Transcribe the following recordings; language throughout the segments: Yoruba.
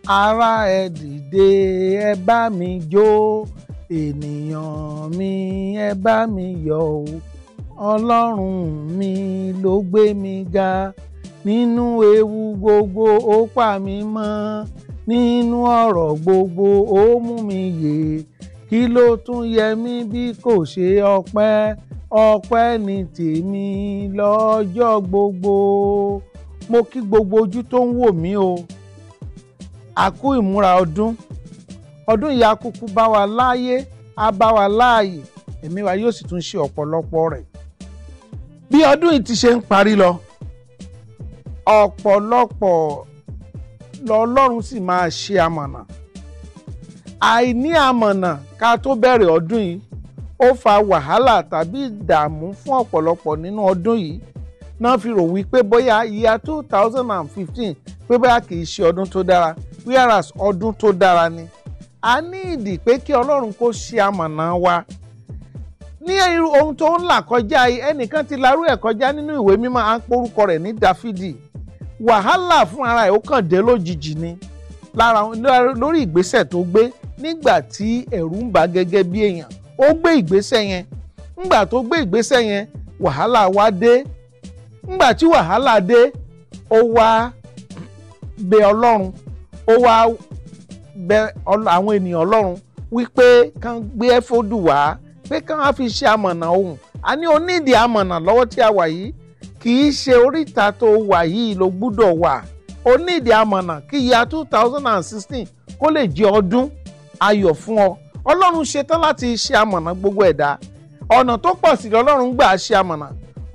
ará ẹ dìde ẹ bá mi jó, ènìyàn mi ẹ bá mi yọ̀ o, ọlọ́run mi ló gbé mi ga, nínú ewu gbogbo ó pa mí mọ́, nínú ọ̀rọ̀ gbogbo ó mú mi yè, kí ló tún yẹ mí bí kò ṣe ọpẹ́, ọpẹ́ ni tèmi lọ́jọ́ gbogbo. Mo kí gbogbo ojú tó ń wò mí o, a kú ìmúra ọdún yìí á kúkú bá wa láyé, á bá wa láàyè, ẹ̀mí wa yóò sì tún ṣe ọ̀pọ̀lọpọ̀ rẹ̀. Bí ọdún yìí ti ṣe ń parí lọ, ọ̀pọ̀lọpọ̀ lọ́lọ́run sì máa ṣe amọ̀nà. Àìní amọ̀nà ká tó bẹ̀rẹ̀ ọdún yìí ó fa wàhálà tàbí ìdààmú fún ọ̀pọ̀lọpọ̀ nínú ọdún yìí, náà fi rò wípé bóyá year 2015 pé bóyá kì í ṣe ọdún tó dára, whereas ọdún tó dára ni. A ní ìdí pé kí Ọlọ́run kó ṣe amọ̀nà wa ní irú ohun tó ń là kọjá yìí. Ẹnìkan ti larú ẹ̀ kọjá nínú ìwé mímọ́, à ń porúkọ rẹ̀ ní Dáfídì. Wàhálà fún ara ẹ̀ ó kàn dé lójijì ni lórí ìgbésẹ̀ tó gbé nígbà tí ẹ̀rù ń bà gẹ́gẹ́ bí èèyàn. Ó gbé ìgbésẹ̀ yẹn, nígbà tó gbé ìgbésẹ̀ yẹn wàhálà wá dé. Nígbà tí wàhálà dé, ó wá bẹ Ọlọ́run, ó wá bẹ àwọn ènìyàn Ọlọ́run wípé kán gbé ẹfódù wá, pé kán á fi ṣe amọ̀nà ohun. A ní onídìí amọ̀nà lọ́wọ́ tí a wà yìí, kì í ṣe oríta tó wà yìí ló gbúdọ̀ wà. Onídìí amọ̀nà kí ya 2016 kó lè jẹ́ ọdún ayọ̀ fún ọ. Ọlọ́run ṣetán láti ṣe amọ̀nà gbogbo ẹ̀dá. Ọ̀nà tó pọ̀ sí Ọlọ́run gbà ṣe amọ̀nà.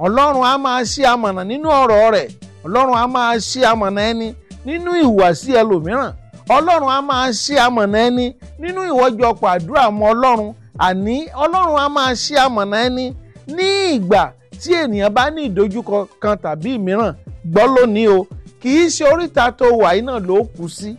Ọlọ́run á máa ṣe amọ̀nà nínú ọ̀rọ̀ rẹ̀. Ọlọ́run á máa ṣe amọ̀nà ẹni nínú ìhùwàsí ẹlòmíràn. Ọlọ́run á máa ṣe amọ̀nà ẹni nínú ìwọ́jọpọ̀ àdúrà mọ́ Ọlọ́run. Àní Ọlọ́run á máa ṣe amọ̀nà ẹni ní ìgbà tí ènìyàn bá ní ìdojúkọ kan tàbí mìíràn. Gbọ́ lónìí o, kì í ṣe oríta tó wà yìí náà ló kù sí.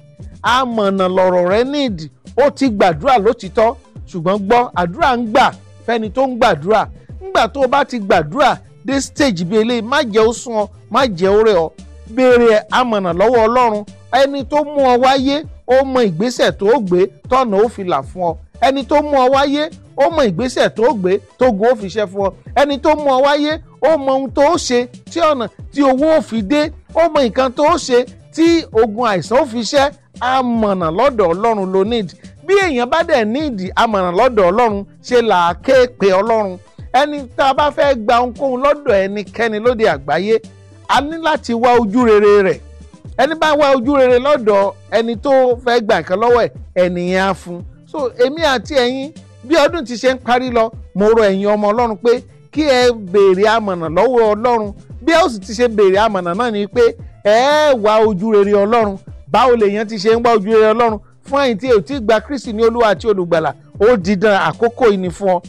Amọ̀nà lọ̀rọ̀ rẹ nídìí. Ó ti gbàdúrà lótìtọ́, ṣùgbọ́n gbọ́, àdúrà ń gbà fẹ́ni tó ń gbàdúrà. Nígbà tó o bá ti gbàdúrà dé stage bíi eléyìí, má jẹ́ ó sún ọ, má jẹ́ ó rẹ̀ ọ. Béèrè amọ̀nà lọ́wọ́ Ọlọ́run. Ẹni tó mú ọ wáyé ó mọ ìgbésẹ̀ tó gbé tọ́nà ó fi là fún ọ. Ẹni tó mú ọ wáyé ó mọ ìgbésẹ̀ tó gbé tógun ó fi ṣẹ́ fún ọ. Ẹni tó mú ọ wáyé ó mọ ohun tó ṣe tí ọ̀nà tí owó ó fi dé. Ó mọ nǹkan tó ṣe tí ogun àìsàn ó fi ṣẹ́. Amọ̀nà lọ́dọ̀ Ọlọ́run ló nídìí. Bí èèyàn bá dẹ̀ nídìí amọ̀nà lọ́dọ̀ Ọlọ́run, ṣe là á ké pe Ọlọ́run. Ẹni tá a bá fẹ́ gba ohunkóhun lọ́dọ̀ ẹnikẹ́ni lóde àgbáyé, a ní láti wá ojú rere rẹ̀. Ẹni bá wá ojú rere lọ́dọ̀ ẹni tó fẹ́ gba nǹkan lọ́wọ́ ẹ̀, ẹnìyẹn á fún. So èmi àti ẹ̀yin, bí ọdún ti ṣe ń parí lọ, mo rọ ẹ̀yin ọmọ Ọlọ́run pé kí ẹ béèrè amọ̀nà lọ́wọ́ Ọlọ́run. Bí ẹ ó sì ti ṣe béèrè amọ̀nà náà ni pé ẹ wá ojú rere Ọlọ́run. Báwo lèèyàn ti ṣe ń wá ojú rere Ọlọ́run? Fún ẹ̀yin tí ò tí gba Kristi ní Olúwa àti Olùgbàlà, ó di dandan, àkókò yìí ni fún ọ.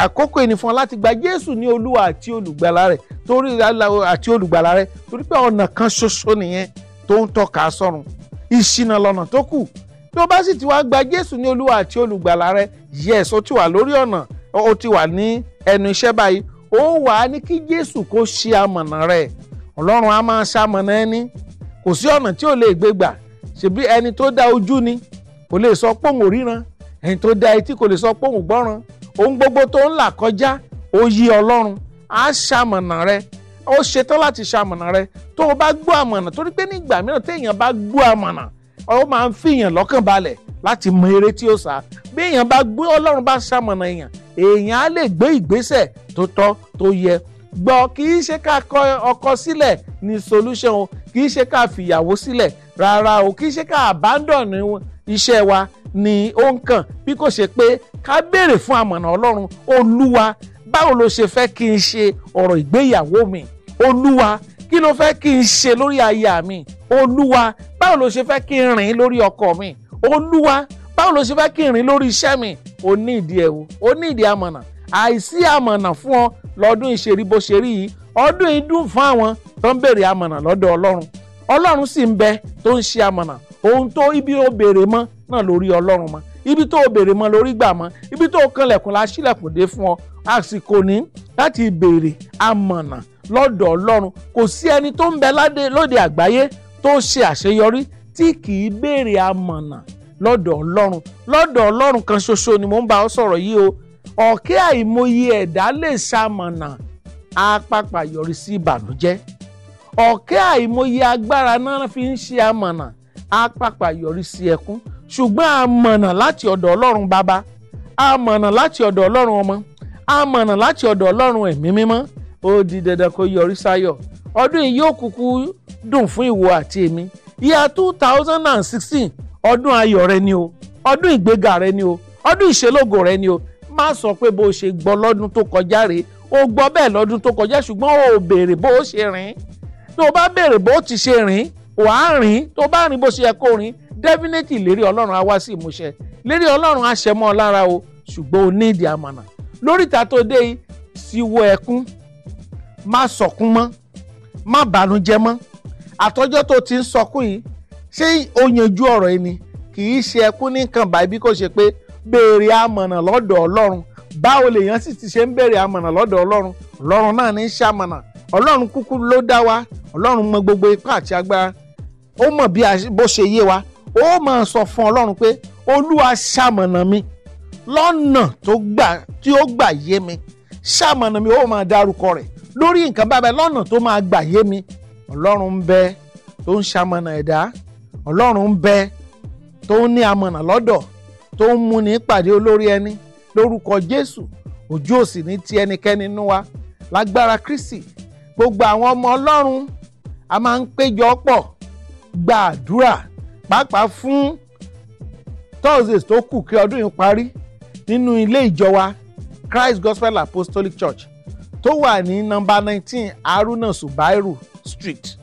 Àkókò yìí ni fún ọ láti gba Jésù ní Olúwa àti Olùgbàlà rẹ̀, torí pé ọ̀nà kan ṣoṣo nìyẹn tó ń tọ́ka sọ́run. Ìṣìnà lọ́nà tó kù. Tó bá sì ti wá gba Jésù ní Olúwa àti Olùgbàlà rẹ̀, yes, ó ti wà lórí ọ̀nà, ó ti wà ní ẹnu iṣẹ́ báyìí. Ó wà á ní kí Jésù kó ṣe amọ̀nà rẹ̀. Ọlọ́run á máa ṣamọ̀nà ẹni. Kò sí ọ̀nà tí ò lè gbé gbà. Ṣebí ẹni tó dá ojú ni kò lè sọ pé òun ò ríran. Ẹni tó dá etí kò lè sọ pé òun gbọ́ràn. Ohun gbogbo tó ń là kọjá, ó yí Ọlọ́run. Á ṣamọ̀nà rẹ̀. Ó ṣetán láti ṣamọ̀nà rẹ̀. Tó o bá gbọ́ amọ̀nà, torí pé nígbà mìíràn téèyàn bá gbọ́ amọ̀nà, ó máa ń fìyàn lọ́kàn balẹ̀ láti mọ eré tí ó sá. Bí èèyàn bá gbé Ọlọ́run bá ṣamọ̀nà èèyàn á lè gbé ìgbésẹ̀ tó tọ́ tó yẹ. Gbọ́, kì í ṣe ká kọ ọkọ sílẹ̀ ní solution o, kì í ṣe ká fìyàwó sílẹ̀ rárá o, kì í ṣe ká abandon iṣẹ́ wa ní ó ń kàn, bí kò ṣe pé ká béèrè fún amọ̀nà Ọlọ́run. Olúwa, báwo lo ṣe fẹ́ kí n ṣe ọ̀rọ̀ ìgbéyàwó mi? Olúwa, kí ló fẹ́ kí n ṣe lórí aya mi? Olúwa, báwo lo ṣe fẹ́ kí n rìn lórí ọkọ mi? Olúwa, báwo lo ṣe fẹ́ kí n rìn lórí iṣẹ́ mi? O ní ìdí ẹ̀ o, o ní ìdí amọ̀nà. Àìsí amọ̀nà fún ọ lọ́dún ìṣerí bó ṣe rí yìí. Ọdún yìí dùn fún àwọn tó ń béèrè amọ̀nà lọ́dọ̀ Ọlọ́run. Ọlọ́run sì ń bẹ tó ń ṣe amọ̀nà. Ohun tó ibi ó béèrè mọ́ náà lórí Ọlọ́run mọ́. Ibi tó o béèrè mọ́ lórí gbà mọ́. Ibi tó o kanlẹ̀kùn la ṣílẹ̀kùn dé fún ọ. Àsìkò ní láti béèrè amọ̀nà lọ́dọ̀ Ọlọ́run. Kò sí ẹni tó ń bẹ lóde àgbáyé tó ṣe àṣeyọrí tí kì í béèrè amọ̀nà lọ́dọ̀ Ọlọ́run kan ṣoṣo ni mò ń bá ọ sọ̀rọ̀ yìí o. Ọ̀kẹ́ àìmọye ẹ̀dá lè ṣamọ̀nà á pàpà yọrí sí ìbànújẹ́. Ọ̀kẹ́ àìmọye agbára náà fi ń ṣe amọ̀nà á pàpà yọrí sí ẹkún. Ṣùgbọ́n amọ̀nà láti ọ̀dọ̀ Ọlọ́run Baba, amọ̀nà láti ọ̀dọ̀ Ọlọ́run Ọmọ, amọ̀nà láti ọ̀dọ̀ Ọlọ́run Ẹ̀mí Mímọ́, ó di dandan kó yọrí sáyọ̀. Ọdún yìí yóò kúkú dùn fún ìwọ àti èmi. Year 2016 ọdún ayọ̀ rẹ ni o, ọdún ìgbéga rẹ ni o, ọdún ìṣelógo rẹ ni o. Má sọ pé bó ṣe gbọ́ lọ́dún tó kọjá rèé, o gbọ́ bẹ́ẹ̀ lọ́dún tó kọjá ṣùgbọ́n o béèrè bó ṣe rìn. Tó o bá béèrè bó ti ṣe rìn, wàá rìn. Tó o bá rìn bó ṣe yẹ kó rìn, definitely lérí Ọlọ́run á wá sí ìmúṣẹ. Lérí Ọlọ́run á ṣẹ mọ́ ọ lára o, ṣùgbọ́n o ní ìdí amọ̀nà. Lóríta tó dé yìí, síwọ́ ẹkún, má sọkún mọ́, má bànújẹ́ mọ́. Àtọ́jọ́ tó ti ń sọkún yìí, ṣé o yanjú ọ̀rọ̀ yìí ni? Kì í ṣe ẹkún nìkan báyìí bí kò ṣe pé béèrè amọ̀nà lọ́dọ̀ Ọlọ́run. Báwo lèèyàn sì ti ṣe ń béèrè amọ̀nà lọ́dọ̀ Ọlọ́run? Ọlọ́run náà ní í ṣamọ̀nà. Ọlọ́run kúkú ló dá wa. Ọlọ́run mọ gbogbo ipá àti agbára. Ó mọ̀ bí bó ṣe yé wa. Ó máa sọ fún Ọlọ́run pé Olúwa ṣamọ̀nà mi lọ́nà tí ó gbà yé mi. Ṣamọ̀nà mi, ó máa dárúkọ rẹ̀ lórí nǹkan bábẹ́ lọ́nà tó máa gbà yé mi. Ọlọ́run ń bẹ tó ń ṣamọ̀nà ẹ̀dá. Ọlọ́run ń bẹ tó ń ní amọ̀nà lọ́dọ̀, tó ń múni pàdé olórí ẹni. Lórúkọ Jésù, ojú òsì ní ti ẹnikẹ́ni nínú wa. Lágbára Kristi, gbogbo àwọn ọmọ Ọlọ́run a máa ń péjọ pọ̀ gba àdúrà, pàápàá fún Thursdays tó kù kí ọdún yìí parí nínú ilé ìjọ wa Christ Gospel Apostolic Church tó wà ní nọ́mbà 19 Haruna Subairu Street,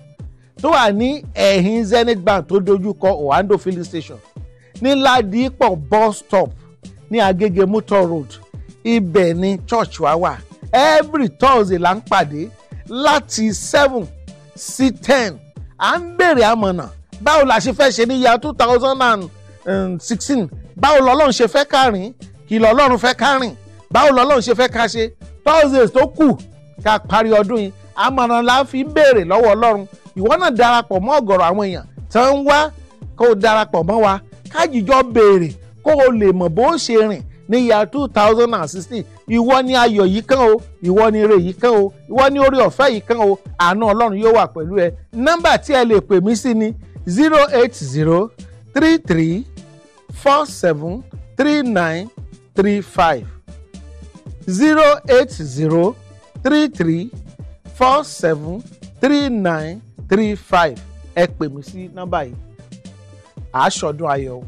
tó wà ní ẹ̀yìn Zenith Bank tó dojúkọ Oando Filling Station, ní Ládìpọ̀ bus stop ní Agége Motor Road. Ibẹ̀ ni church wa wà. Every Thursday là ń pàdé láti 7 sí 10. À ń béèrè amọ̀nà. Báwo la ṣe fẹ́ ṣe ní year 2016? Báwo lọ́lọ́run ṣe fẹ́ ká rìn? Kí lọ́lọ́run fẹ́ ká rìn? Báwo lọ́lọ́run ṣe fẹ́ ká ṣe? Thursdays tó kù ká parí ọdún yìí, amọ̀nà la fi ń béèrè lọ́wọ́ Ọlọ́run. Ìwọ náà darapọ̀ mọ́ ọ̀gọ̀rọ̀ àwọn èèyàn tó ń wá kó o darapọ̀ mọ́ wa. Kájíjọ béèrè kó o lè mọ̀ bó ṣe rìn ní year 2016. Ìwọ ni ayọ̀ yìí kàn o, ìwọ ni ire yìí kàn o, ìwọ ni orí ọ̀fẹ́ yìí kàn o. Àánú Ọlọ́run yóò wà pẹ̀lú ẹ. Nọ́mbà tí ẹ lè pè mí sí ni 08033473935. 08033473935. Ẹ pè mí sí nọ́mbà yìí. Àṣọdún ayọ̀ o.